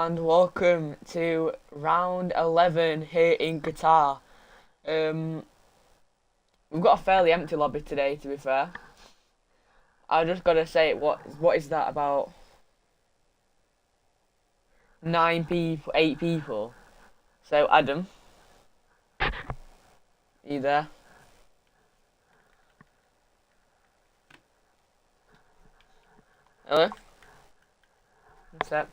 and welcome to round 11 here in Qatar. We've got a fairly empty lobby today, to be fair. I just gotta say, what is that about? 9 people, 8 people. So Adam, are you there? Hello? What's that?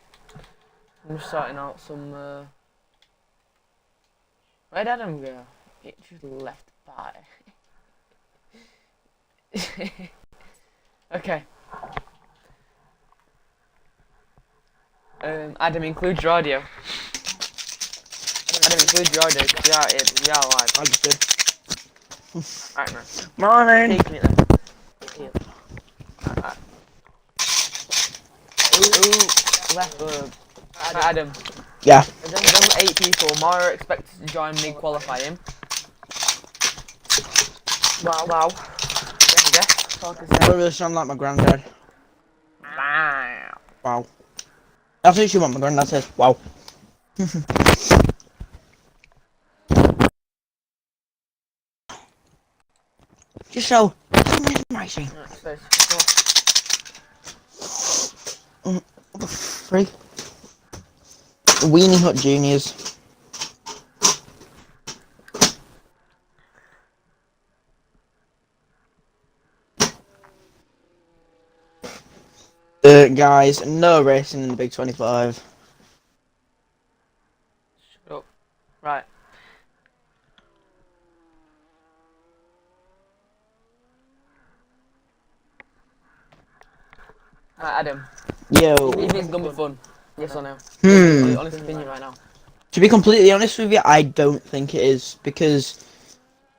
I'm just sorting out some. Where'd Adam go? It just left by. Okay. Adam, include your audio. Adam, include your audio. Yeah, live. I just did. Alright, man. Morning. Take me then. Here. Alright. Ooh, left. Adam. Yeah. There's 8 people. Mara expected to join me qualifying. Wow. Yeah. Talk us I out. really sound like my granddad. Wow. Wow. That's literally what my granddad says. Wow. Just so. Amazing. What the freak? Weenie Hut Juniors. Guys, no racing in the Big 25. Shut up. Right. Adam. Yo. You think it's gonna be fun? Yes or no? Hmm. Honest opinion right now. To be completely honest with you, I don't think it is because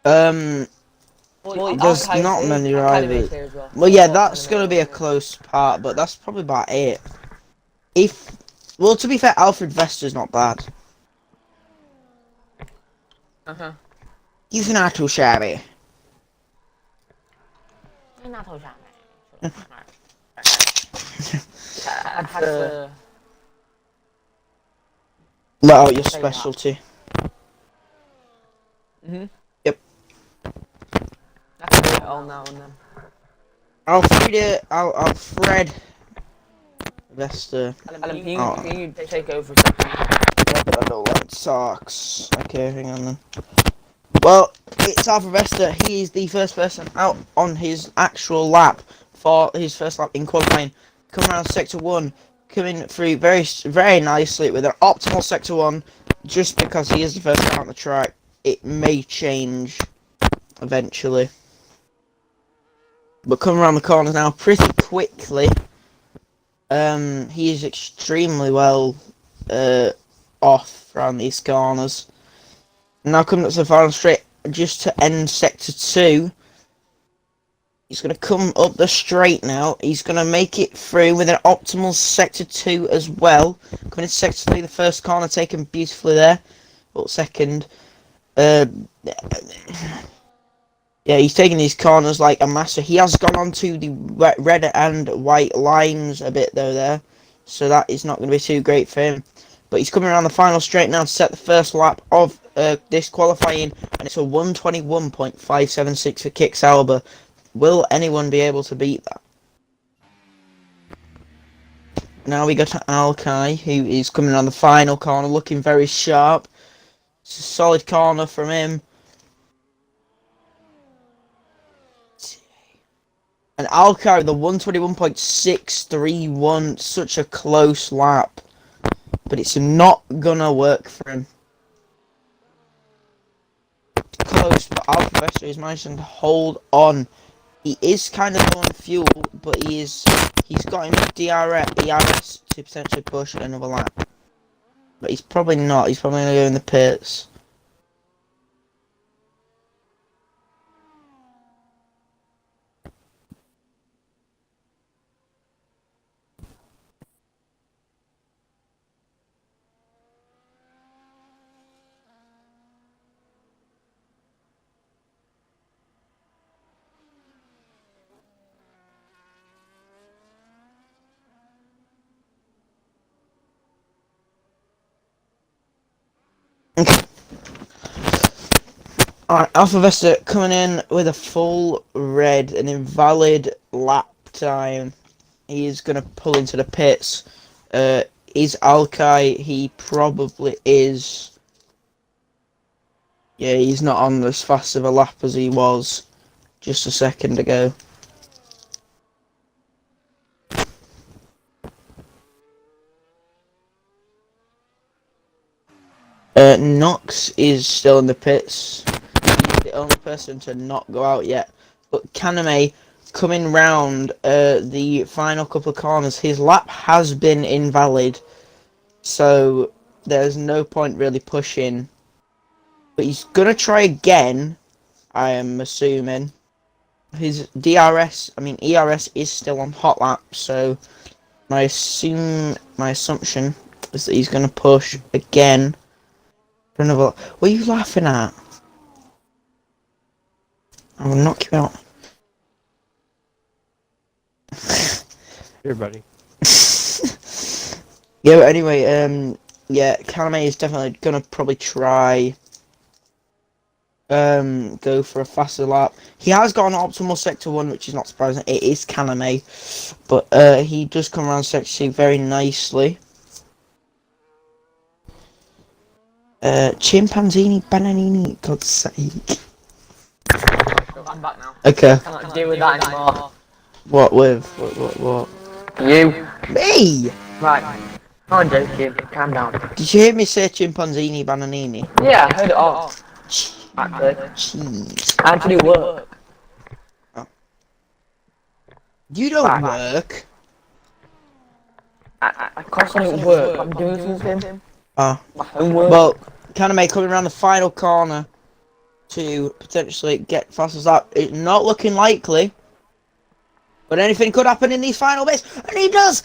there's not many drivers. Well, yeah, that's gonna be a close part, but that's probably about it. Well, to be fair, Alfred Vester's not bad. He's not too shabby. Not so shabby. I'd had to Let out your specialty. Yep. I can do it all now and then. Alfred Vester. Adam, can you take over a second? I don't like socks. Okay, hang on then. Well, it's Alfred Vester. He is the first person out on his actual lap for his first lap in qualifying. Coming around sector 1, coming through very nicely with an optimal sector 1. Just because he is the first one on the track, it may change eventually. But coming around the corners now pretty quickly. He is extremely well off around these corners. Now coming up to the final straight, just to end sector 2. He's going to come up the straight now. He's going to make it through with an optimal sector 2 as well. Coming into sector 3, the first corner taken beautifully there. But second. Yeah, he's taking these corners like a master. He has gone on to the red and white lines a bit though there. So that is not going to be too great for him. But he's coming around the final straight now to set the first lap of this qualifying. And it's a 121.576 for Kick Sauber. Will anyone be able to beat that? Now we go to Alkai, who is coming on the final corner, looking very sharp. It's a solid corner from him. And Alkai with the 121.631, such a close lap. But it's not gonna work for him. Close, but Alpha Vesta is managing to hold on. He is kind of low on fuel, but he's got enough DRS to potentially push another lap. But he's probably not. He's probably going to go in the pits. Alright, Alpha Vesta coming in with a full red, an invalid lap time. He is going to pull into the pits. Is Alkai? He probably is. Yeah, he's not on as fast of a lap as he was just a second ago. Nox is still in the pits. He's the only person to not go out yet. But Kaname coming round the final couple of corners, his lap has been invalid. So there's no point really pushing. But he's going to try again, I am assuming. His ERS is still on hot lap. So my assumption is that he's going to push again. Another. What are you laughing at? I will knock you out. Here, buddy. Yeah, but anyway, yeah, Kaname is definitely gonna probably try go for a faster lap. He has got an optimal sector 1, which is not surprising. It is Kaname, but he does come around sector 2 very nicely. Chimpanzini Bananini, God's sake. I'm back now. Okay. Can't deal with that anymore. What with? What? You. Me? Right. I'm joking. Calm down. Did you hear me say Chimpanzini Bananini? Yeah, I heard it all. Actually. Jeez. I had to do work. You don't Right. work. I constantly work. I'm doing something. Oh. My homework. Well, Kaname coming around the final corner to potentially get fastest lap. It's not looking likely. But anything could happen in these final bits. And he does!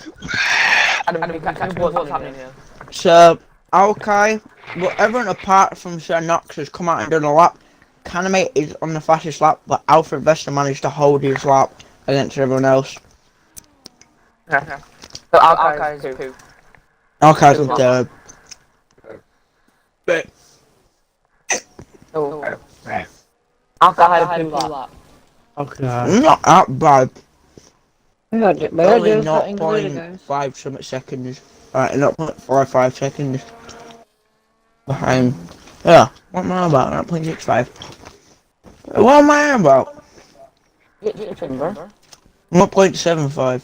What's happening here? So, Alkai, well, everyone apart from Sir Nox has come out and done a lap. Kaname is on the fastest lap, but Alfred Vesta managed to hold his lap against everyone else. Okay. So Alkai is poo. Alkai's in third. But Oh. Alkai had a poo lap. Okay. not that bad. Only Only 0.5 something seconds. 0.45 seconds behind. Yeah, what am I about? 0.65. What am I about? Get your timber. 1.75.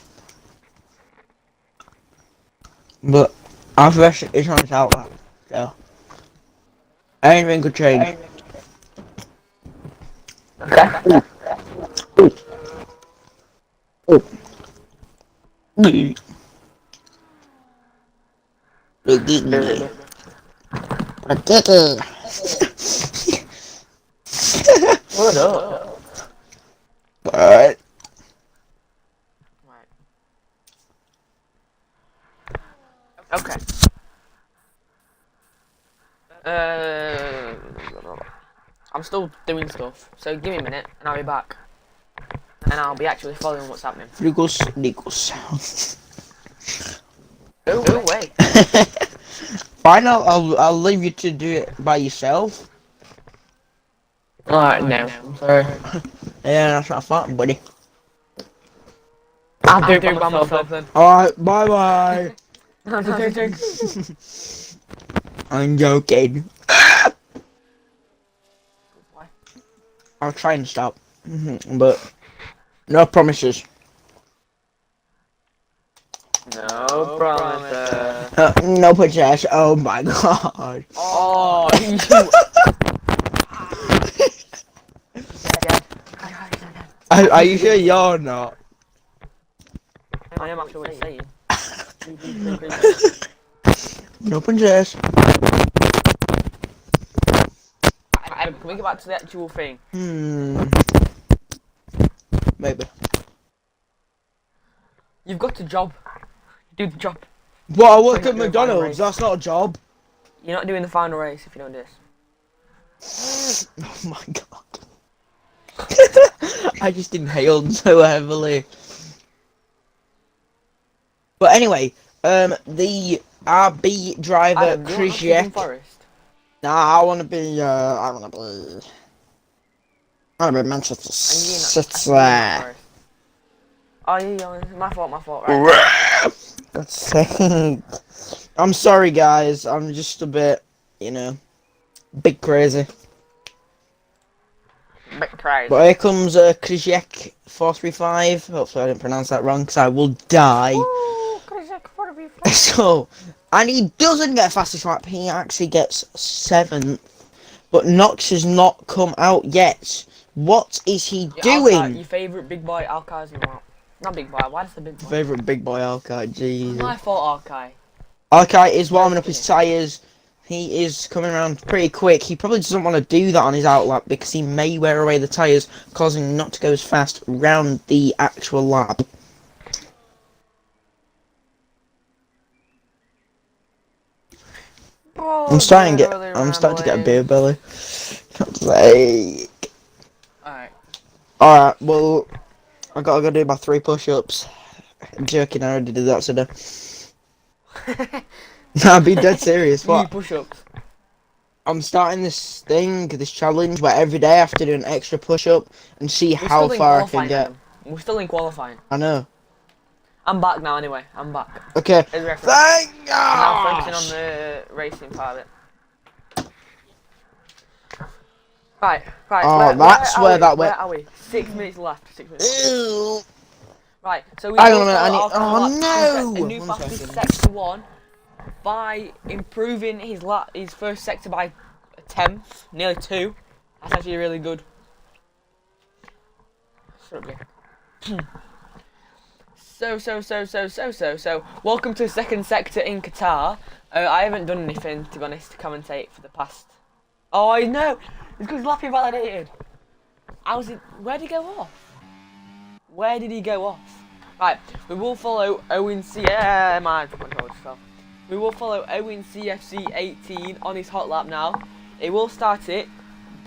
But Alpha Vesta is on his outlap, so anything could change. Okay. What up? Alright. Okay. I'm still doing stuff, so give me a minute and I'll be back. And I'll be actually following what's happening. Legos. Go away. Fine, I'll leave you to do it by yourself. Alright, no. I'm sorry. Yeah, that's not fun, buddy. I'll do it by myself then. Alright, bye bye. I'm joking. I'm joking. I'll try and stop. But no promises. No promises. No possess. Oh my god. Oh, you. Are you sure you're not? I am actually what you're saying. No possess. Can we get back to the actual thing? Maybe. You've got a job. Do the job. What, I work We're at not doing final McDonald's, race. that's not a job. You're not doing the final race if you don't do this. Oh my god. I just inhaled so heavily. But anyway, the RB driver Adam, do you want to Krzyzek. Forest? Nah, I wanna be Manchester City. Oh, yeah, my fault. Right. That's saying. I'm sorry, guys. I'm just a bit, big crazy. Bit crazy. But here comes Krzyzek 435. Hopefully, I didn't pronounce that wrong, because I will die. Woo! So, and he doesn't get fastest lap. He actually gets 7th. But Knox has not come out yet. What is he doing? Alkai, your favourite big boy Alkai's not big boy. Why does the big boy? Favourite big boy Alkai. Jesus. My fault, Alkai. Alkai is warming up his tyres. He is coming around pretty quick. He probably doesn't want to do that on his outlap because he may wear away the tyres, causing him not to go as fast round the actual lap. Oh, I'm starting to get a beer belly. Like, alright, well, I gotta go do my 3 push-ups. I'm joking, I already did that, so no. Nah, be dead serious. What? 3 push-ups. I'm starting this challenge where every day I have to do an extra push-up and see how far I can get. We're still in qualifying. I know. I'm back now anyway, I'm back. Okay. Thank God! Now focusing on the racing part of it. Right. Oh, that's where that went. Where are we? 6 minutes left. 6 minutes. Ew. Right, so we Hang on a minute, oh no! a new fastest sector 1 by improving his first sector by a 10th, nearly 2. That's actually really good. So, welcome to the second sector in Qatar. I haven't done anything, to be honest, to commentate for the past... Oh, I know! It's because lap invalidated. Where did he go off? Where did he go off? Right, we will follow Owen We will follow Owen CFC 18 on his hot lap now. It will start it,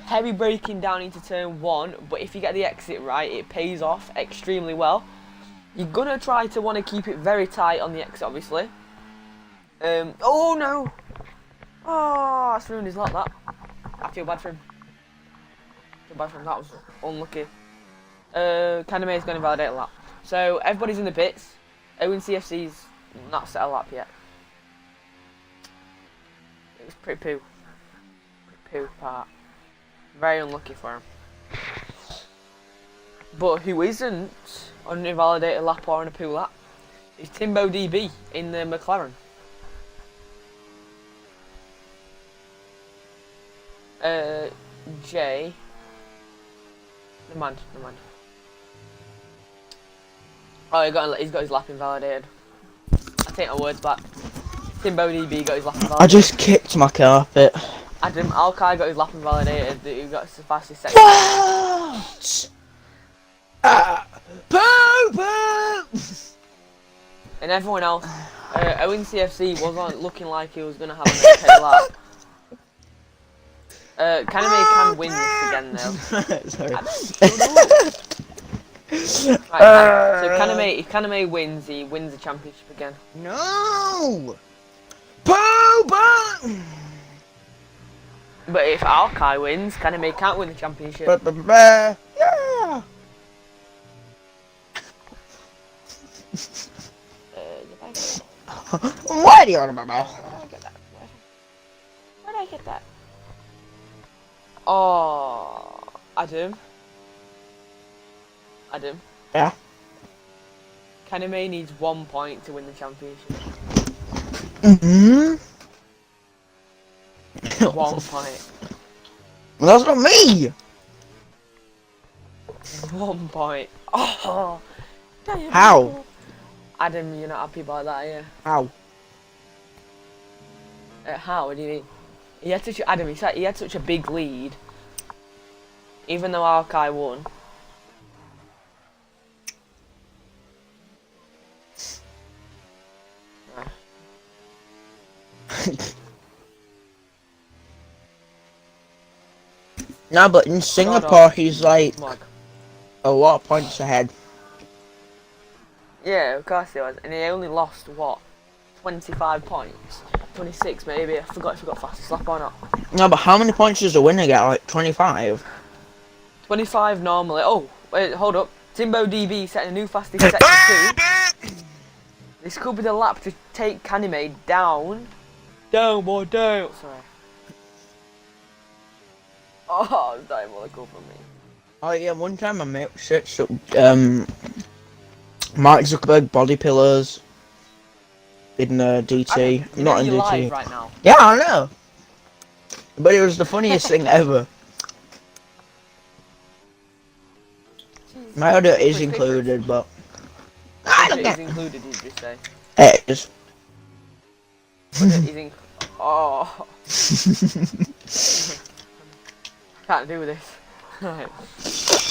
heavy braking down into turn 1, but if you get the exit right, it pays off extremely well. You're gonna try to want to keep it very tight on the exit, obviously. Oh no! Oh, that's ruined his lap, that. I feel bad for him. That was unlucky. Kaname is going to validate a lap. So, everybody's in the pits. Owen CFC's not set a lap yet. It was pretty poo. Part. Very unlucky for him. But who isn't on an invalidated lap or on a poo lap is Timbo DB in the McLaren. Jay. Never mind. Oh, he's got his lap invalidated. I take my words back. Timbo DB got his lap invalidated. I just kicked my carpet. Adam Alkai got his lap invalidated. He got the fastest second. What? Poo! And everyone else, Owen CFC wasn't looking like he was going to have an okay lap. Kaname can win this again though. Sorry. Right, so if Kaname wins, he wins the championship again. No! Poo! But if Alkai wins, Kaname can't win the championship. Yeah! Why do you want to know? Where did I get that? Oh, Adam. Yeah? Kaname needs 1 point to win the championship. 1 point. Well, that's not me! 1 point. Oh, damn. How? Adam, you're not happy about that, are you? How? How? What do you mean? He had such a big lead, even though Alkai won. No, but in Singapore, he's like a lot of points ahead. Yeah, of course he was, and he only lost what, 25 points, 26 maybe. I forgot if he got fastest lap or not. No, but how many points does a winner get? Like 25? 25 normally. Oh, wait, hold up. Timbo DB setting a new fastest sector 2. This could be the lap to take Kanime down. Down, boy, down. Sorry. Oh, it's diabolical from me. Oh yeah, one time my mate searched up Mark Zuckerberg body pillars in DT. You Not know in you're DT. live right now. Yeah, I know. But it was the funniest thing ever. My audio is included, but I don't Is get included, did you say? it. Is. Oh. Can't do this. Right.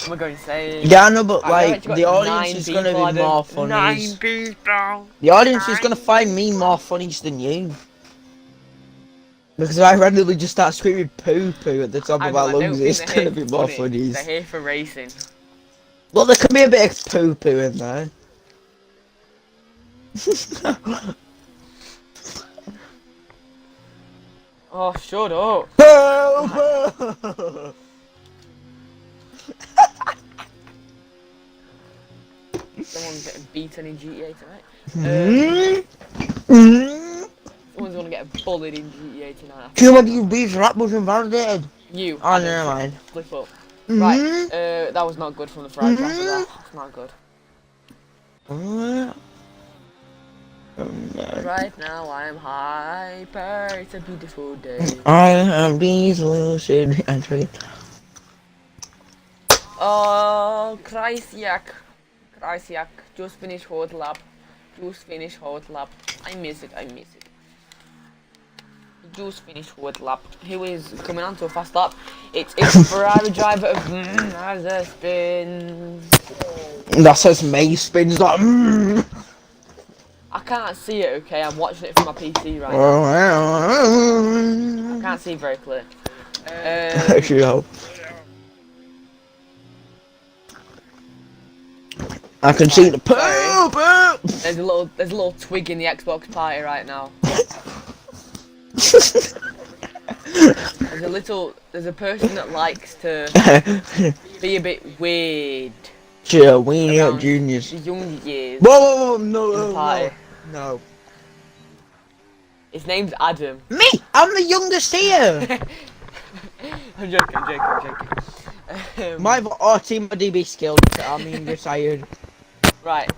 We're going insane. Yeah, I know, but Right, like got the audience 9 is gonna people, be more Adam. funnies. 9 people. The audience is gonna find me more funnies than you. Because I randomly just start screaming poo poo at the top of our lungs, it's gonna be more funnies. They're here for racing. Well, there could be a bit of poo poo in there. Oh, shut up. Someone's getting beaten in GTA tonight. Someone's gonna get bullied in GTA tonight. Too many you beats rap was invalidated. You. Oh, never mind. Flip up. Right, that was not good from the fried wrapper there. That's not good. Right now I'm hyper, it's a beautiful day. I am these lucid entry. Oh, Kreisjak. Just finished hot lap. I miss it. Just finished hot lap. Who is coming on to a fast lap? It's a Ferrari driver of has a spin. That says May spins like I can't see it, okay? I'm watching it from my PC right now. I can't see very clear. Actually, no. I can see the poop. There's a little twig in the Xbox party right now. There's a person that likes to be a bit weird. Chill, weenie up juniors. The young years. Whoa, no, party. no. His name's Adam. Me, I'm the youngest here. I'm joking. My team of DB skills. I mean, retired. Right,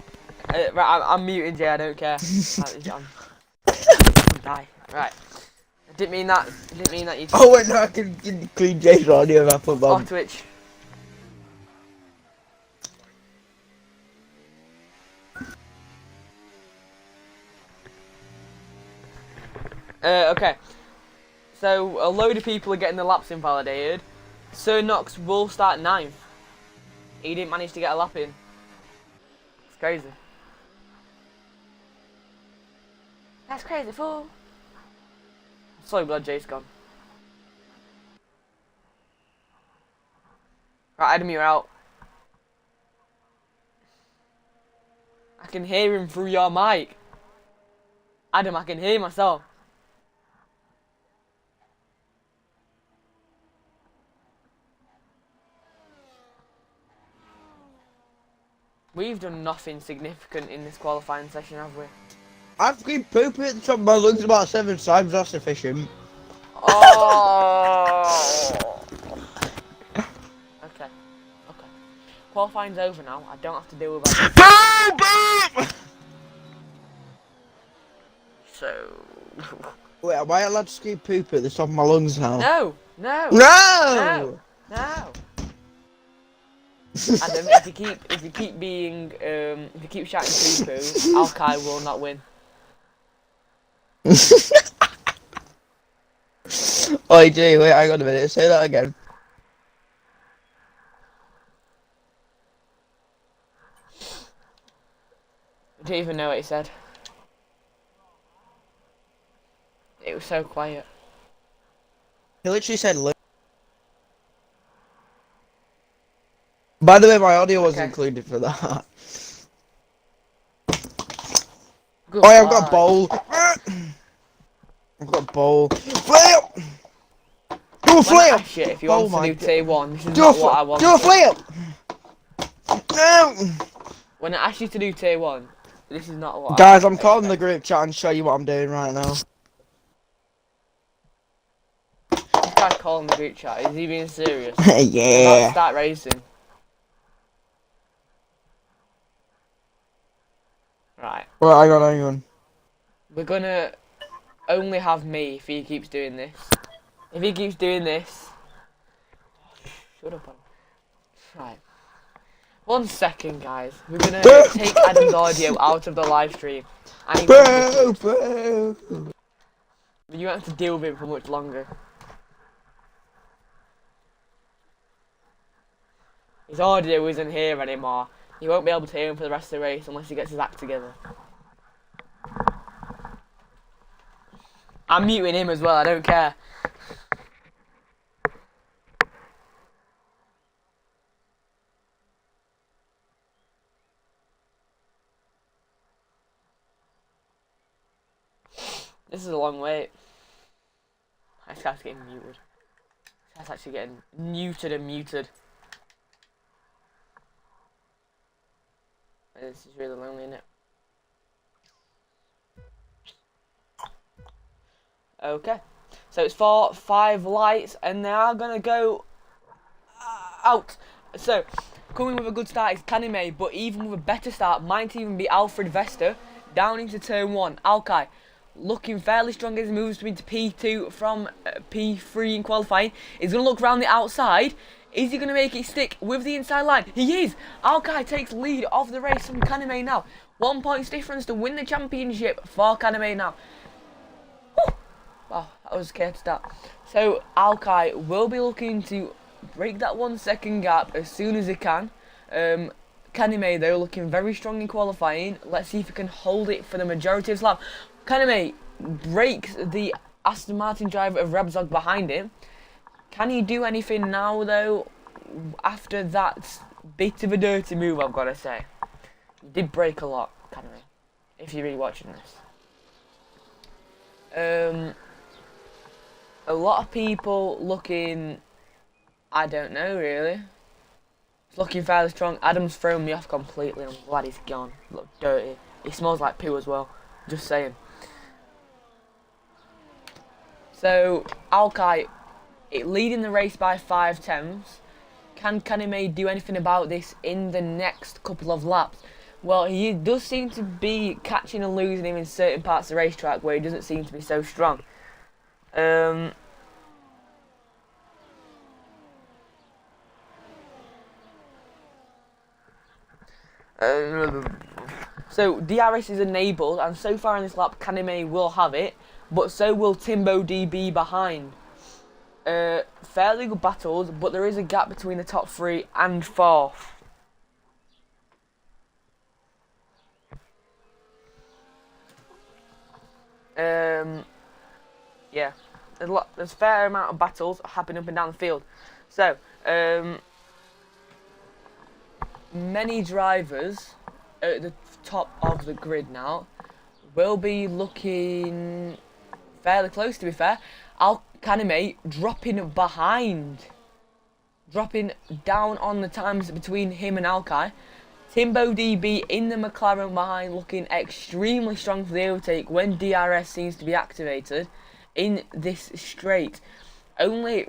I'm muting Jay. I don't care. I'm die. Right. I didn't mean that you. Oh wait, no, I can clean Jay's audio if I put Off Twitch. Okay. So a load of people are getting the laps invalidated. Sir Knox will start 9th. He didn't manage to get a lap in. It's crazy. That's crazy, fool. I'm so glad Jay's gone. Right, Adam, you're out. I can hear him through your mic. Adam, I can hear myself. We've done nothing significant in this qualifying session, have we? I've screamed poop at the top of my lungs about 7 times, that's sufficient. Oh. Okay. Qualifying's over now. I don't have to deal with that. So. Wait, am I allowed to scream poop at the top of my lungs now? No. Adam, if you keep shouting poo poo, Alki will not win. Oh, Jay, wait, hang on a minute, say that again. I don't even know what he said. It was so quiet. He literally said By the way, my audio was included for that. Good Oh, yeah, I've got a bowl. I've got a bowl. Do a When I flip! asked you if you Oh want my to do God. tier 1, this is Do a not what I wanted. Do a flip! No! When I asked you to do tier 1, this is not what Guys, I I'm calling the expected. group chat and show you what I'm doing right now. This guy's calling the group chat. Is he being serious? About to Yeah. start racing. Right. Well, hang on. We're gonna only have me if he keeps doing this. If he keeps doing this... Shut up. Right. 1 second, guys. We're gonna take Adam's audio out of the live stream. And Boo, boo. you won't have to deal with him for much longer. His audio isn't here anymore. You won't be able to hear him for the rest of the race unless he gets his act together. I'm muting him as well, I don't care. This is a long wait. This guy's getting muted. This guy's actually getting neutered and muted. This is really lonely, isn't it? Okay. So it's 5 lights, and they are going to go out. So, coming with a good start is Kanime, but even with a better start, might even be Alfred Vesta down into turn 1. Alkai looking fairly strong as he moves into P2 from P3 in qualifying. He's going to look around the outside. Is he going to make it stick with the inside line? He is! Alkai takes lead of the race from Kanime now. 1 points difference to win the championship for Kanime now. Whew. Wow, that was a chaotic start. So, Alkai will be looking to break that 1 second gap as soon as he can. Kanime, though, looking very strong in qualifying. Let's see if he can hold it for the majority of the lap. Kanime breaks the Aston Martin driver of Rebzog behind him. Can he do anything now, though, after that bit of a dirty move, I've got to say? He did break a lot, Kanime, if you're really watching this. A lot of people looking, I don't know, really. It's looking fairly strong. Adam's thrown me off completely. I'm glad he's gone. Look dirty. He smells like poo as well. Just saying. So, Alkai leading the race by 5/10. Can Kanime do anything about this in the next couple of laps? Well, he does seem to be catching and losing him in certain parts of the racetrack where he doesn't seem to be so strong. So DRS is enabled, and so far in this lap, Kanime will have it, but so will Timbo DB behind. Fairly good battles, but there is a gap between the top 3 and 4th. Yeah, there's a fair amount of battles happening up and down the field. So, many drivers at the top of the grid now will be looking fairly close, to be fair. Kanime dropping behind. Dropping down on the times between him and Alkai. Timbo DB in the McLaren behind, looking extremely strong for the overtake when DRS seems to be activated in this straight. Only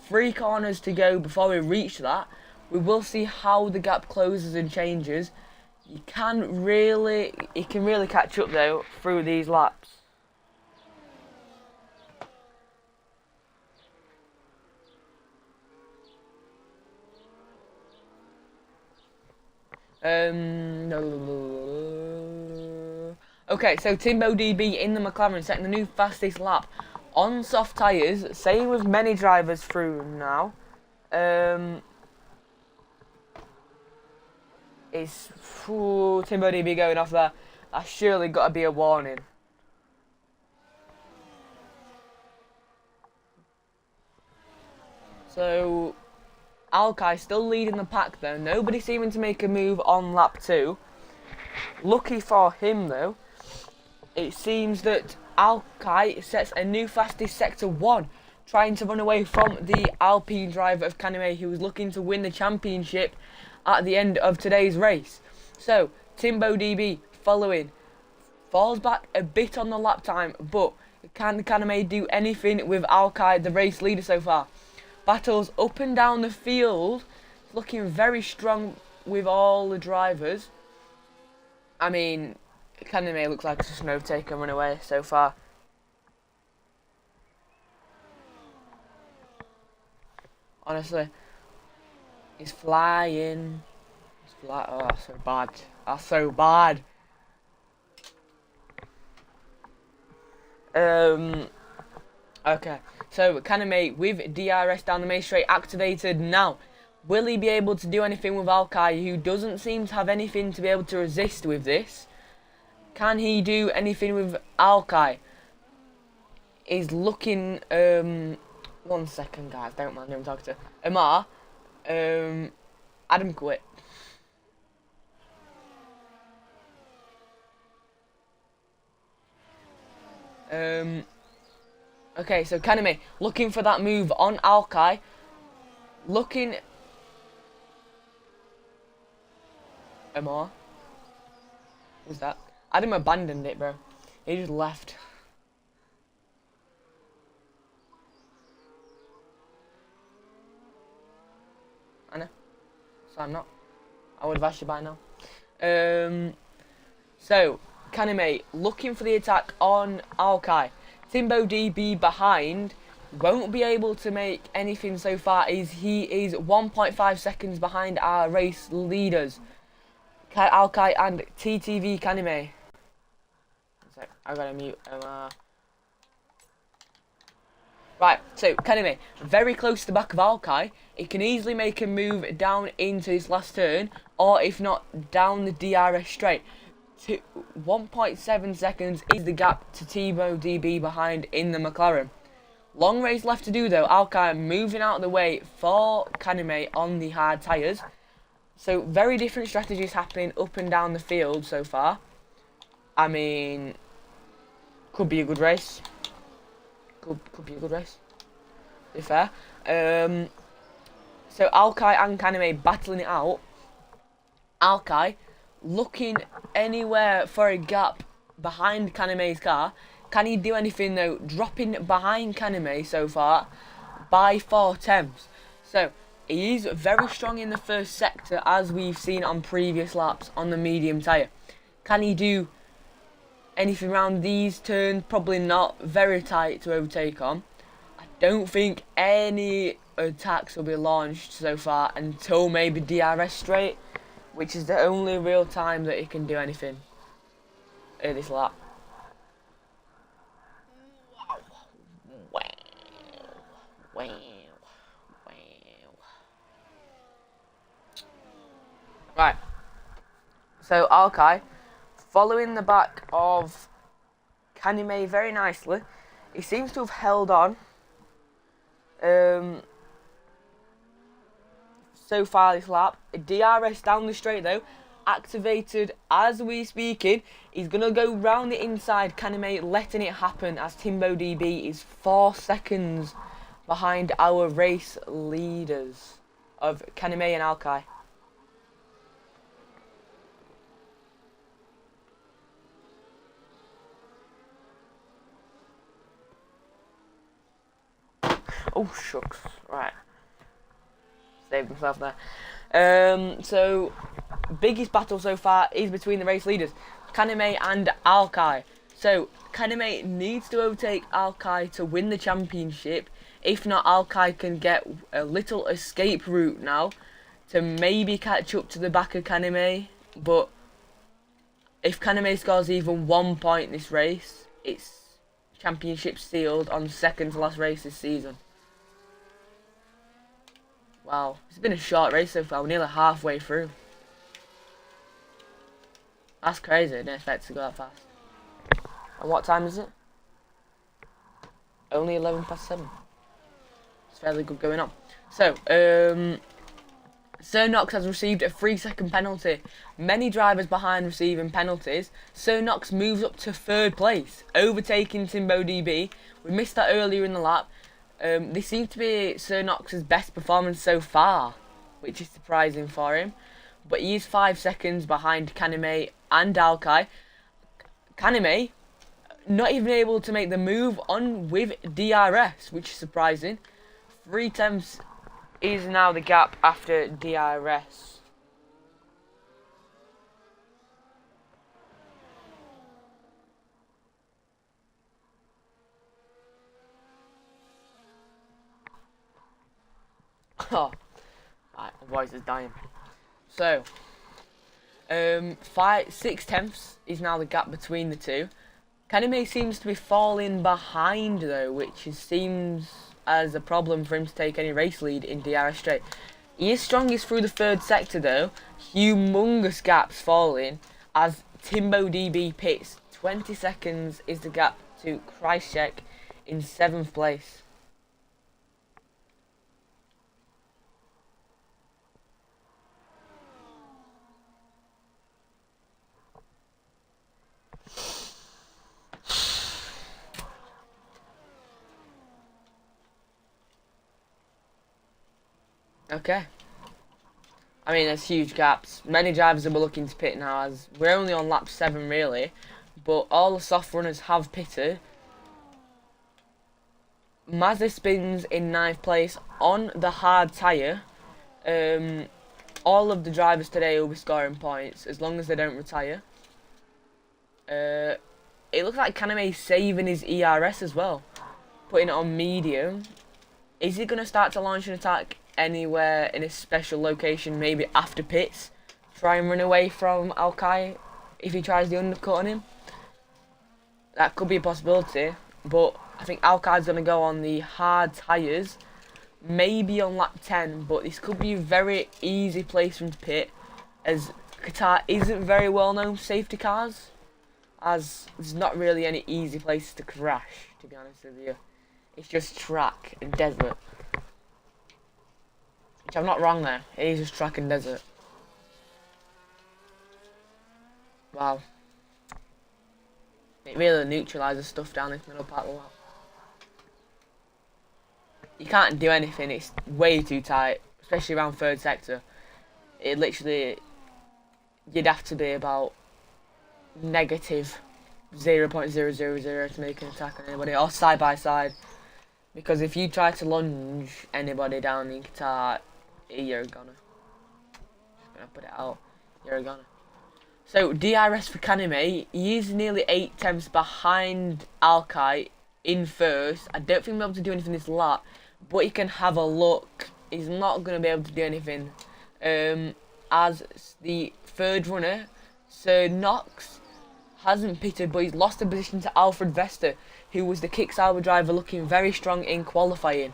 3 corners to go before we reach that. We will see how the gap closes and changes. He can really catch up though through these laps. Okay, so Timbo DB in the McLaren setting the new fastest lap on soft tyres. Same with many drivers through now. It's Timbo DB going off there. That's surely got to be a warning. So Alkai still leading the pack though. Nobody seeming to make a move on lap 2. Lucky for him though, it seems that Alkai sets a new fastest sector 1 trying to run away from the Alpine driver of Kaname, who was looking to win the championship at the end of today's race. So, Timbo DB following, falls back a bit on the lap time, but can Kaname do anything with Alkai, the race leader so far? Battles up and down the field, looking very strong with all the drivers. I mean, Kaname looks like just an overtake and run away so far. Honestly, he's flying. Oh, that's so bad. That's so bad. Okay, so Kaname with DRS down the main straight activated now. Will he be able to do anything with Alkai, who doesn't seem to have anything to be able to resist with this? Can he do anything with Alkai? He's looking, 1 second guys, don't mind him talking to Amar. Adam quit. Okay, so Kaname looking for that move on Alkai. Looking. Amar? Who's that? Adam abandoned it, bro. He just left. I know. So I'm not. I would have asked you by now. So, Kaname looking for the attack on Alkai. Timbo DB behind. Won't be able to make anything so far. He is 1.5 seconds behind our race leaders. Alkai and TTV Kaname. I gotta mute Right, so Kaname very close to the back of Alkai. It can easily make a move down into his last turn, or if not, down the DRS straight. 1.7 seconds is the gap to Timbo DB behind in the McLaren. Long race left to do though. Alkai moving out of the way for Kaname on the hard tyres. So very different strategies happening up and down the field so far. I mean, could be a good race. Could be a good race, to be fair. So Alkai and Kaname battling it out. Alkai looking anywhere for a gap behind Kaname's car. Can he do anything though? Dropping behind Kaname so far by 4 tenths. So he is very strong in the first sector, as we've seen on previous laps on the medium tyre. Can he do anything around these turns? Probably not. Very tight to overtake on. I don't think any attacks will be launched so far until maybe DRS straight, which is the only real time that he can do anything in this lap. Wow. Right. So Alkai following the back of Kaname very nicely. He seems to have held on. So far this lap. DRS down the straight though, activated as we speaking. He's gonna go round the inside. Kaname letting it happen as Timbo DB is 4 seconds behind our race leaders of Kaname and Alkai. Oh shucks, right. Saved himself there. So biggest battle so far is between the race leaders, Kaname and Alkai. So Kaname needs to overtake Alkai to win the championship. If not, Alkai can get a little escape route now to maybe catch up to the back of Kaname. But if Kaname scores even 1 point this race, it's championship sealed on second to last race this season. Wow, it's been a short race so far. We're nearly halfway through. That's crazy. I didn't expect it to go that fast. And what time is it? Only 11 past 7. It's fairly good going on. So, Sir Knox has received a 3-second penalty. Many drivers behind receiving penalties. Sir Knox moves up to 3rd place, overtaking Timbo DB. We missed that earlier in the lap. This seems to be Sir Knox's best performance so far, which is surprising for him. But he is 5 seconds behind Kaname and Alkai. Kaname not even able to make the move on with DRS, which is surprising. 3 tenths is now the gap after DRS. Oh, right, my voice is dying. So, 6 tenths is now the gap between the two. Kaname seems to be falling behind though, which seems as a problem for him to take any race lead in DRS straight. He is strongest through the 3rd sector though. Humongous gaps falling as Timbo DB pits. 20 seconds is the gap to Christchek in 7th place. Okay. I mean, there's huge gaps. Many drivers will be looking to pit now, as we're only on lap 7 really, but all the soft runners have pitted. Mazda spins in 9th place on the hard tyre. All of the drivers today will be scoring points as long as they don't retire. It looks like Kaname saving his ERS as well, putting it on medium. Is he going to start to launch an attack anywhere in a special location, maybe after pits? Try and run away from Alkai if he tries the undercut on him? That could be a possibility, but I think Alkai's going to go on the hard tyres, maybe on lap 10, but this could be a very easy place from pit, as Qatar isn't very well known for safety cars, as there's not really any easy places to crash, to be honest with you. It's just track and desert. Which I'm not wrong there, it is just track and desert. Wow. It really neutralises stuff down this middle part of the lap. You can't do anything, it's way too tight, especially around 3rd sector. It literally, you'd have to be about negative 0.000 to make an attack on anybody, or side by side. Because if you try to lunge anybody down in Qatar, you're gonna. Just gonna put it out, you're gonna. So, DRS for Kaname, he is nearly 8 tenths behind Alkai in 1st. I don't think he'll be able to do anything this lap, but he can have a look. He's not going to be able to do anything. As the 3rd runner, Sir Knox, hasn't pitted, but he's lost the position to Alfred Vester, who was the Kicksauber driver looking very strong in qualifying.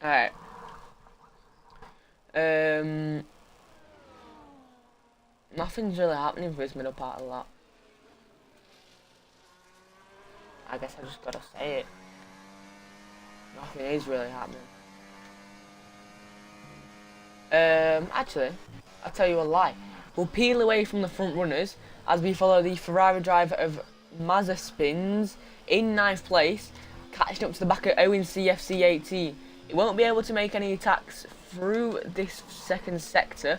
Alright. Nothing's really happening for this middle part of the lap. I guess I just gotta say it. Nothing is really happening. Actually, I'll tell you a lie. We'll peel away from the front runners as we follow the Ferrari driver of Mazda Spins in 9th place, catching up to the back of Owen CFC 18. It won't be able to make any attacks through this 2nd sector,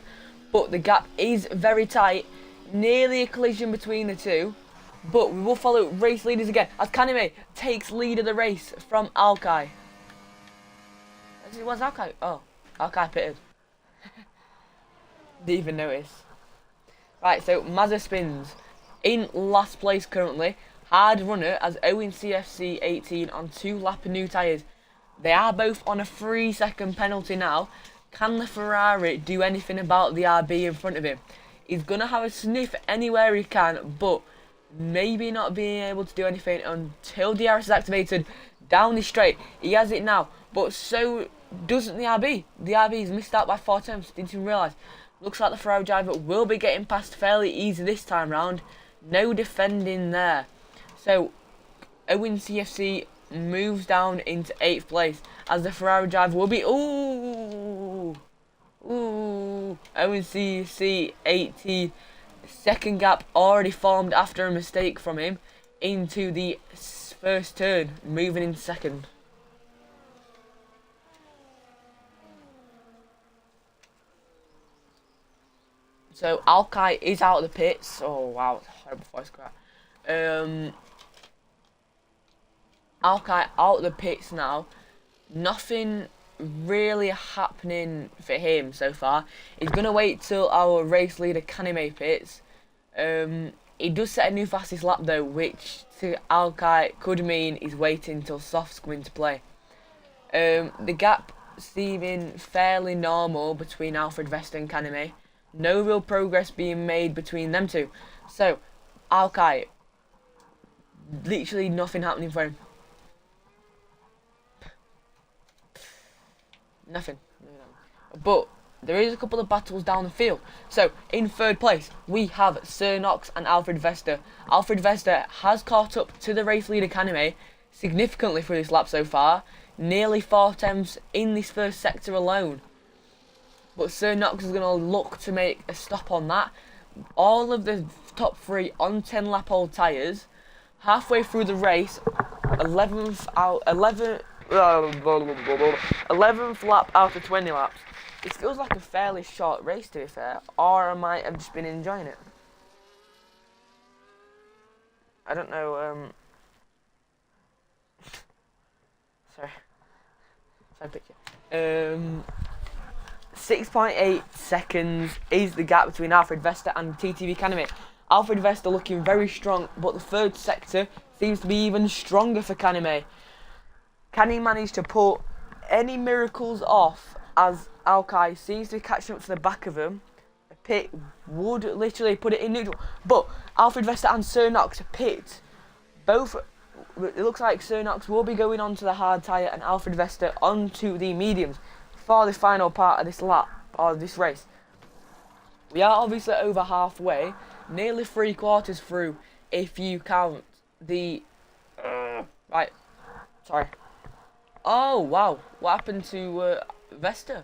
but the gap is very tight, nearly a collision between the two. But we will follow race leaders again as Kaname takes lead of the race from Alkai. Where's Alkai? Oh, Alkai pitted. Didn't even notice. Right, so Mazda Spins in last place currently. Hard runner as Owen CFC 18 on 2 lap of new tyres. They are both on a 3-second penalty now. Can the Ferrari do anything about the RB in front of him? He's going to have a sniff anywhere he can, but maybe not being able to do anything until DRS is activated down the straight. He has it now, but so doesn't the RB. The RB's missed out by 4 tenths, didn't even realise. Looks like the Ferrari driver will be getting past fairly easy this time round. No defending there. So Owen CFC moves down into 8th place as the Ferrari driver will be Owen CFC 18. Second gap already formed after a mistake from him into the first turn, moving in second. So Alki is out of the pits. Oh wow, horrible voice crack. Alki out of the pits now. Nothing really happening for him so far. He's gonna wait till our race leader Kanime pits. He does set a new fastest lap though, which to Alki could mean he's waiting till softs come into play. The gap seeming fairly normal between Alfred Vesta and Kanime. No real progress being made between them two. So, Alki, literally nothing happening for him. Nothing. But there is a couple of battles down the field. So, in third place, we have Sir Knox and Alfred Vesta. Alfred Vesta has caught up to the race leader Kanime significantly through this lap so far. Nearly 4 tenths in this first sector alone. But Sir Knox is going to look to make a stop on that. All of the top 3 on 10 lap old tyres. Halfway through the race, 11th lap out of 20 laps. It feels like a fairly short race to be fair, or I might have just been enjoying it. I don't know, sorry picture. 6.8 seconds is the gap between Alfred Vesta and TTV Kanime. Alfred Vesta looking very strong, but the third sector seems to be even stronger for Kanime. Can he manage to put any miracles off as Alki seems to be catching up to the back of him? A pit would literally put it in neutral. But Alfred Vesta and Sir Knox pit. Both, it looks like Sir Knox will be going on to the hard tyre and Alfred Vesta onto the mediums for the final part of this lap, or this race. We are obviously over halfway, nearly 3/4 through if you count the... right, sorry. Oh wow, what happened to Vesta?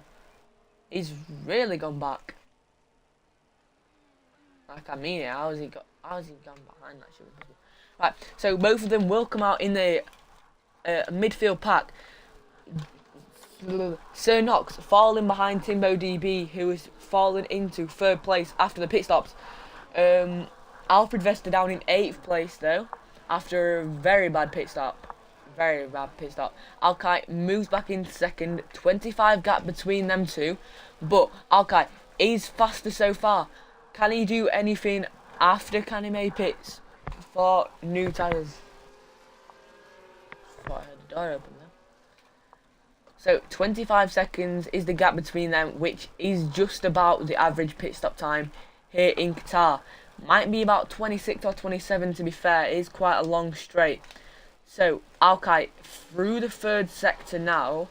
He's really gone back. Like I mean it, how's he gone behind that shit? Right, so both of them will come out in the midfield pack. Sir Knox falling behind Timbo DB, who is fallen into 3rd place after the pit stops. Alfred Vesta down in 8th place though, after a very bad pit stop. Alki moves back into 2nd, 25 gap between them two, but Alki is faster so far. Can he do anything after Kanime pits for new tyres? Thought I heard the door open there. So 25 seconds is the gap between them, which is just about the average pit stop time here in Qatar. Might be about 26 or 27 to be fair. It is quite a long straight. So Alki through the 3rd sector now.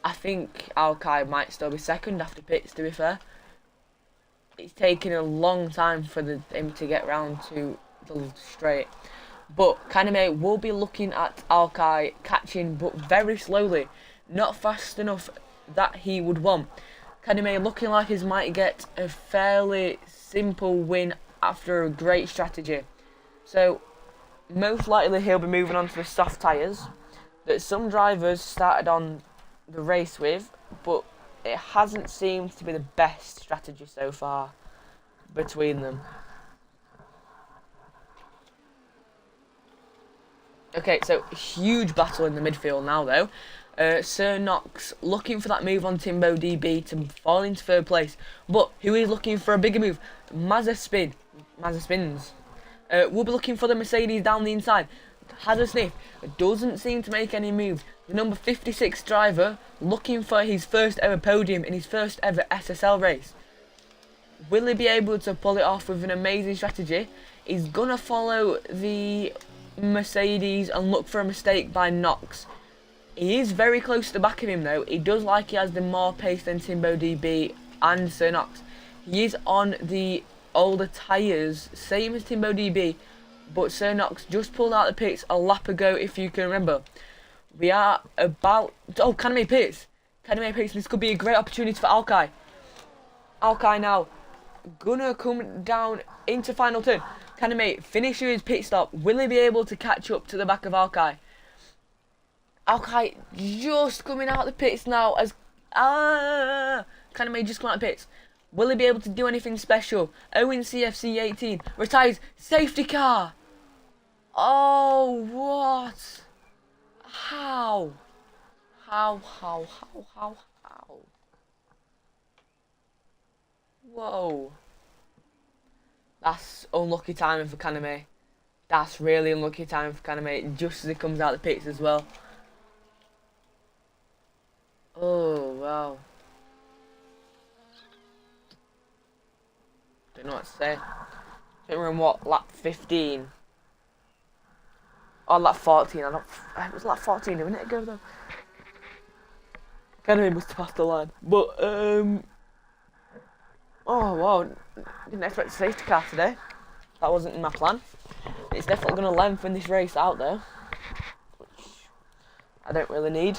I think Alki might still be 2nd after pits to be fair. It's taking a long time for him to get round to the straight. But Kanime will be looking at Alki catching, but very slowly. Not fast enough that he would want. Kanime looking like he might get a fairly simple win after a great strategy. So, most likely he'll be moving on to the soft tyres that some drivers started on the race with, but it hasn't seemed to be the best strategy so far between them. Okay, so huge battle in the midfield now though. Sir Knox looking for that move on Timbo DB to fall into 3rd place, but who is looking for a bigger move? Mazza Spins. We'll be looking for the Mercedes down the inside. Has a sniff, doesn't seem to make any moves. The number 56 driver looking for his first ever podium in his first ever SSL race. Will he be able to pull it off with an amazing strategy? He's gonna follow the Mercedes and look for a mistake by Knox. He is very close to the back of him though. He does like he has the more pace than Timbo DB and Sir Knox. He is on the all the tyres, same as Timbo DB, but Sir Knox just pulled out the pits a lap ago, if you can remember. We are about... Oh, Kaname pits. Kaname pits. This could be a great opportunity for Alkai. Alkai now gonna come down into final turn. Kaname finishes his pit stop. Will he be able to catch up to the back of Alkai? Alkai just coming out the pits now as... Kaname just come out the pits. Will he be able to do anything special? Owen CFC 18 retires. Safety car. Oh, what? How? How? Whoa. That's unlucky timing for Kaname. That's really unlucky timing for Kaname, just as he comes out the pits as well. Oh, wow. Don't know what to say. I think we're in what, lap 15? Oh, lap 14. It was lap 14 a minute ago though. Kaname must have passed the line. But, oh wow. Didn't expect a safety car today. That wasn't in my plan. It's definitely going to lengthen this race out though, which I don't really need.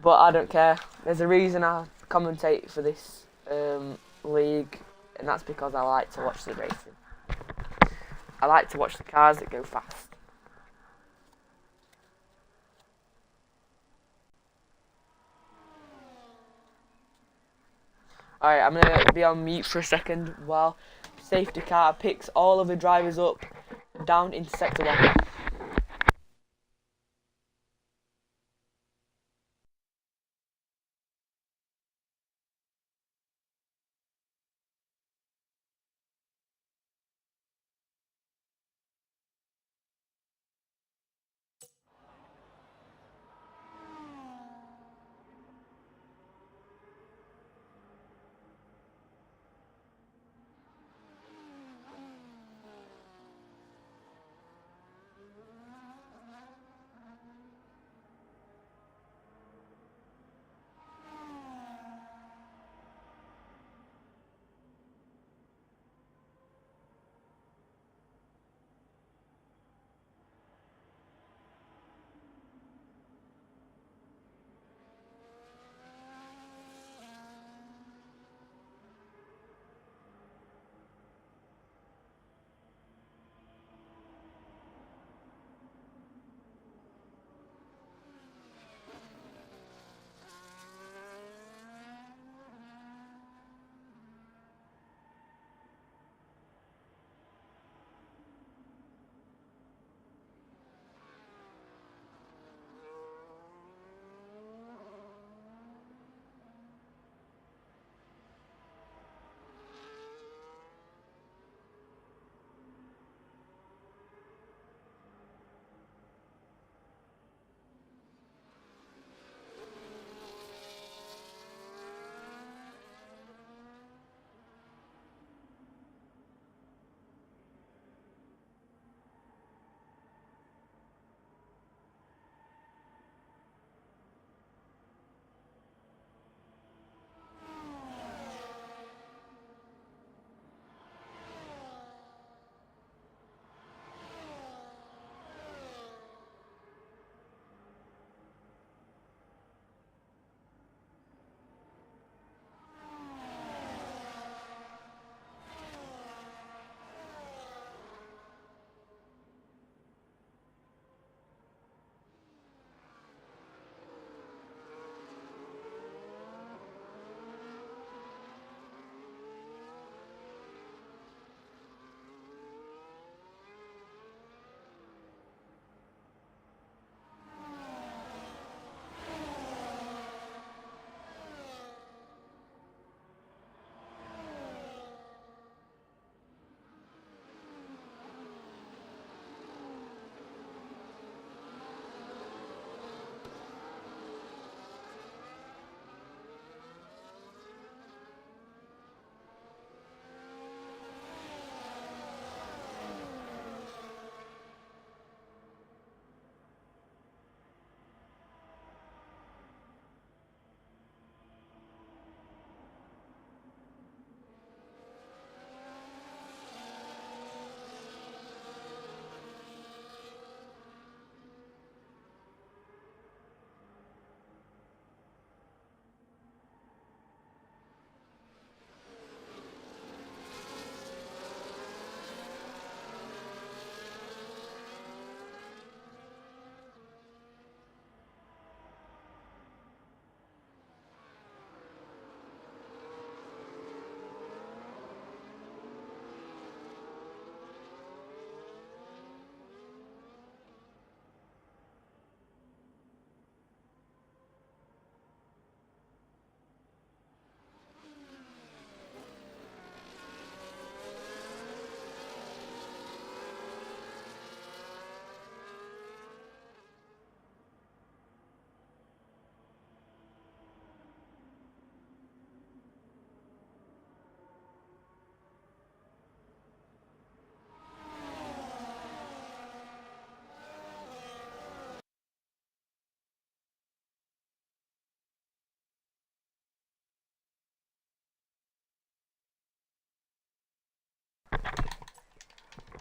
But I don't care. There's a reason I commentate for this league, and that's because I like to watch the racing. I like to watch the cars that go fast. Alright, I'm going to be on mute for a second while safety car picks all of the drivers up down into sector 1.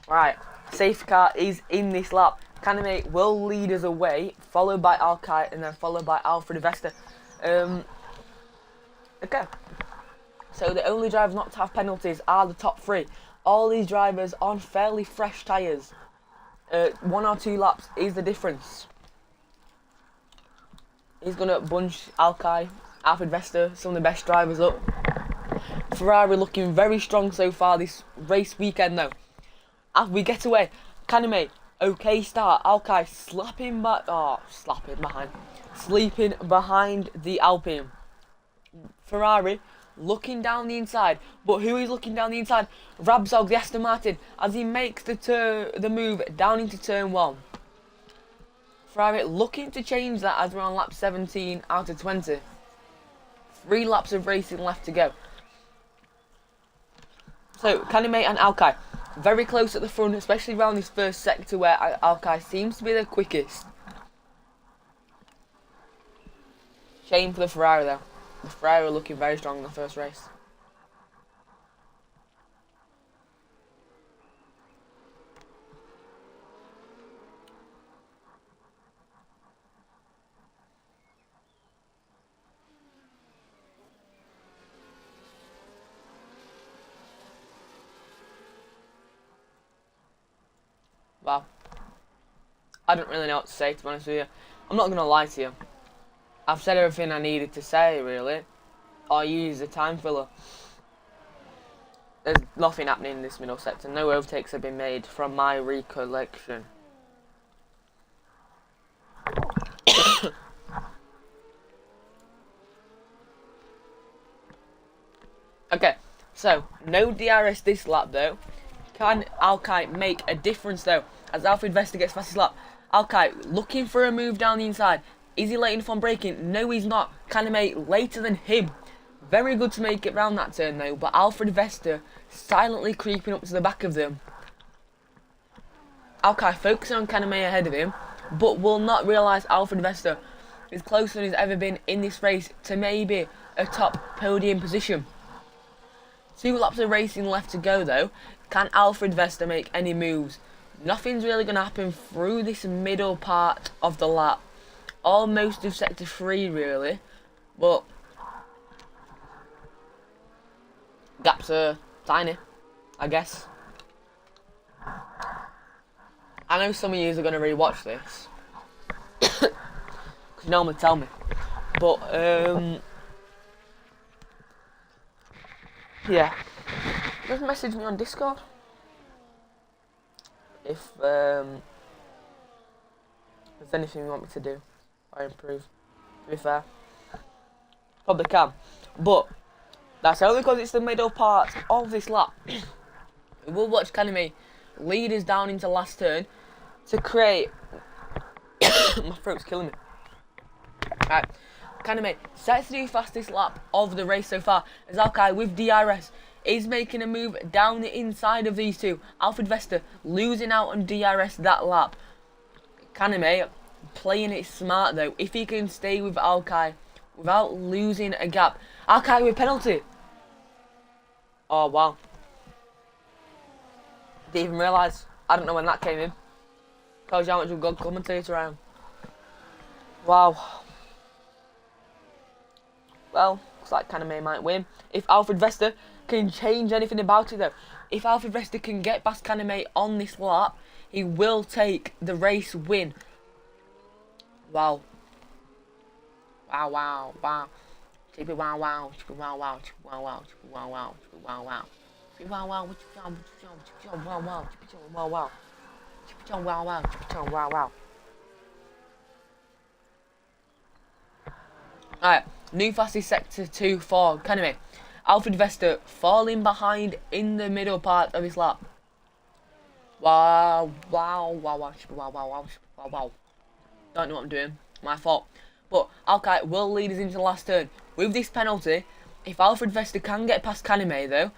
Right, safety car is in this lap. Kaname will lead us away, followed by Alkai and then followed by Alfred Vesta. Okay. So the only drivers not to have penalties are the top three. All these drivers on fairly fresh tyres. 1 or 2 laps is the difference. He's going to bunch Alkai, Alfred Vesta, some of the best drivers up. Ferrari looking very strong so far this race weekend though. As we get away, Kaname, okay start. Alkai sleeping behind the Alpine. Ferrari looking down the inside, but who is looking down the inside? Rabsog, the Aston Martin, as he makes the move down into turn 1. Ferrari looking to change that as we're on lap 17 out of 20. 3 laps of racing left to go. So, Kaname and Alkai, very close at the front, especially around this first sector where Alkai seems to be the quickest. Shame for the Ferrari though. The Ferrari were looking very strong in the first race. Well, I don't really know what to say, to be honest with you. I'm not going to lie to you. I've said everything I needed to say, really. Or use a time filler. There's nothing happening in this middle sector. No overtakes have been made from my recollection. Okay, so no DRS this lap though. Can Alkai make a difference though? As Alfred Vesta gets past his lap. Alkai looking for a move down the inside. Is he late enough on braking? No, he's not. Kaname later than him. Very good to make it round that turn though, but Alfred Vesta silently creeping up to the back of them. Alkai focusing on Kaname ahead of him, but will not realise Alfred Vesta is closer than he's ever been in this race to maybe a top podium position. 2 laps of racing left to go though. Can Alfred Vesta make any moves? Nothing's really going to happen through this middle part of the lap. Almost of sector 3 really, but gaps are tiny, I guess. I know some of you are going to rewatch this, because you normally tell me, but yeah, just message me on Discord if there's anything you want me to do or improve. To be fair, probably can, but that's only because it's the middle part of this lap. We will watch Kaname lead us down into last turn to create. My throat's killing me. Right, Kaname sets the fastest lap of the race so far as Alkai with DRS is making a move down the inside of these two. Alfred Vesta losing out on DRS that lap. Kaname playing it smart though. If he can stay with Alkai without losing a gap. Alkai with penalty. Oh wow. Didn't even realise. I don't know when that came in. Tells you how much of a good commentator I am. Wow. Well, looks like Kaname might win. If Alfred Vesta can change anything about it though. If Alfred Vesta can get past Kaname on this lap, he will take the race win. Wow. Wow, wow, wow. Chippy wow, wow, chippy wow, wow, chippy wow, wow, chippy wow, wow, chippy wow, wow. Chippy wow, wow, chippy wow, wow, chippy wow, wow. Chippy wow, wow, chippy wow, wow. Alright, new fastest sector 2 for Kaname. Alfred Vesta falling behind in the middle part of his lap. Wow, wow, wow, wow, wow, wow, wow, wow, wow. Don't know what I'm doing. My fault. But Alkai will lead us into the last turn. With this penalty, if Alfred Vesta can get past Kaname though,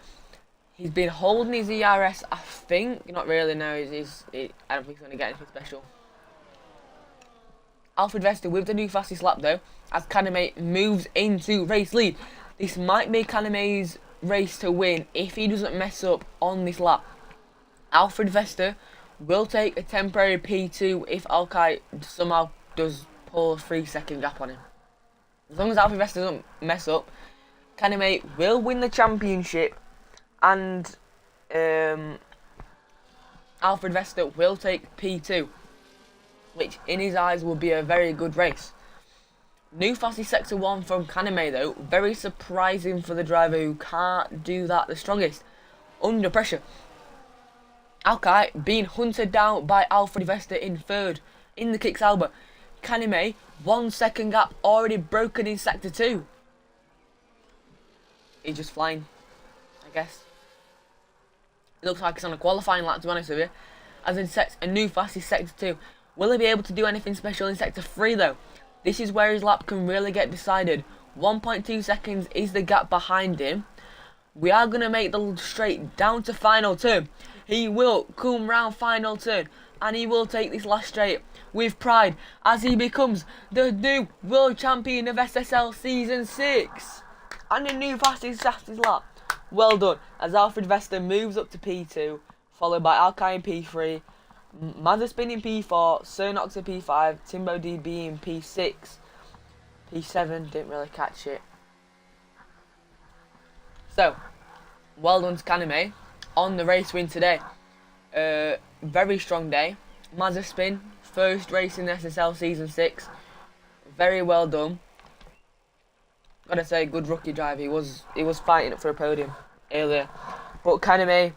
he's been holding his ERS, I think. Not really, no. I don't think he's going to get anything special. Alfred Vesta with the new fastest lap though, as Kaname moves into race lead. This might be Kaname's race to win if he doesn't mess up on this lap. Alfred Vester will take a temporary P2 if Alkai somehow does pull a 3-second gap on him. As long as Alfred Vester doesn't mess up, Kaneme will win the championship, and Alfred Vester will take P2, which in his eyes will be a very good race. New fastest sector 1 from Kaneme though, very surprising for the driver who can't do that the strongest, under pressure. Alkai being hunted down by Alfred Vester in 3rd in the Kicks Alba. Kaneme, 1 second gap already broken in sector 2. He's just flying, I guess. It looks like it's on a qualifying lap, to be honest with you, as he sets a new fastest sector 2. Will he be able to do anything special in sector 3 though? This is where his lap can really get decided. 1.2 seconds is the gap behind him. We are going to make the straight down to final turn. He will come round final turn, and he will take this last straight with pride as he becomes the new world champion of SSL season 6. And a new fastest lap. Well done, as Alfred Vester moves up to P2, followed by Alkai in P3, Mazepin in P4, Cernox in P5, Timbo DB in P6, P7, didn't really catch it. So, well done to Kaneme on the race win today. Very strong day. Mazepin, first race in SSL season 6. Very well done. Gotta say, good rookie drive. He was fighting up for a podium earlier. But Kaneme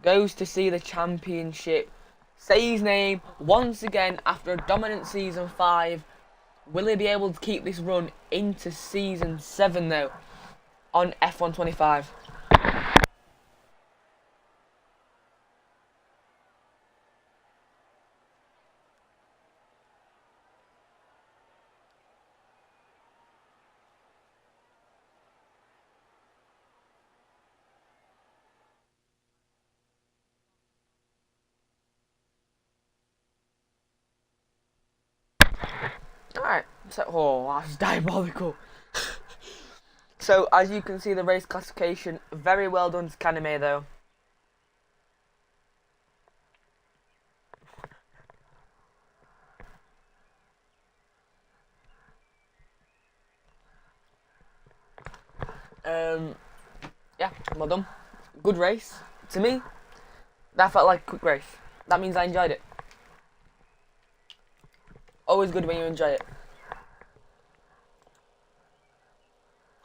goes to see the championship. Say his name once again after a dominant season 5. Will he be able to keep this run into season 7 though? On F125. Alright, so, oh, that's diabolical. So, as you can see, the race classification, very well done to Kaneme though. Yeah, well done. Good race. To me, that felt like a quick race. That means I enjoyed it. Always good when you enjoy it.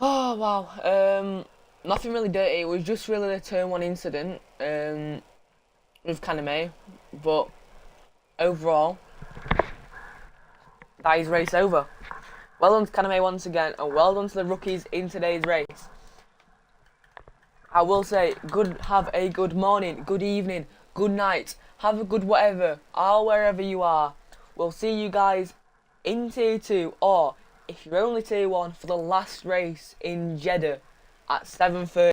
Oh wow. Nothing really dirty. It was just really a turn 1 incident with Kaneme, but overall, that is race over. Well done to Kaneme once again, and well done to the rookies in today's race. I will say, have a good morning, good evening, good night, have a good whatever, or wherever you are. We'll see you guys in Tier 2, or if you're only Tier 1, for the last race in Jeddah at 7:30.